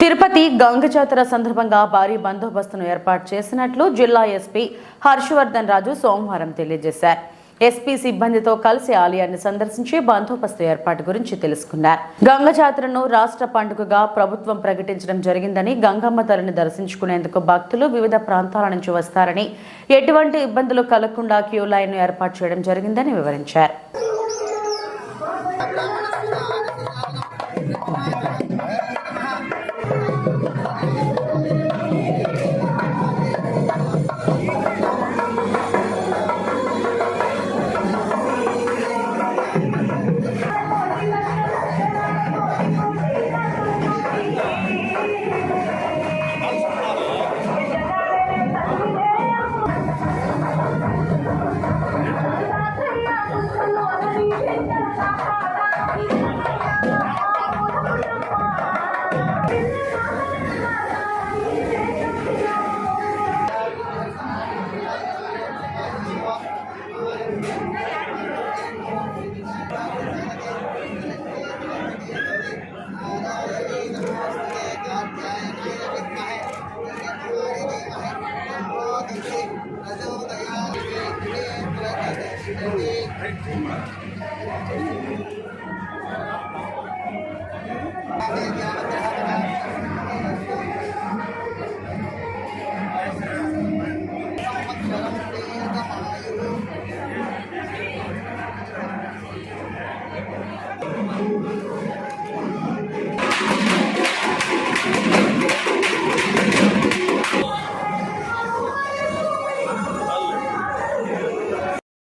తిరుపతి గంగ జాతర సందర్భంగా భారీ బందోబస్తును ఏర్పాటు చేసినట్లు జిల్లా ఎస్పీ హర్షవర్ధన్ రాజు సోమవారం తెలియజేశారు. ఎస్పీ సిబ్బందితో కలిసి ఆలయాన్ని సందర్శించి బందోబస్తు ఏర్పాటు గురించి తెలుసుకున్నారు. గంగ జాతరను రాష్ట్ర పండుగగా ప్రభుత్వం ప్రకటించడం జరిగిందని, గంగమ్మ తల్లిని దర్శించుకునేందుకు భక్తులు వివిధ ప్రాంతాల నుంచి వస్తారని, ఎటువంటి ఇబ్బందులు కలగకుండా క్యూ లైన్ ఏర్పాటు చేయడం జరిగిందని వివరించారు.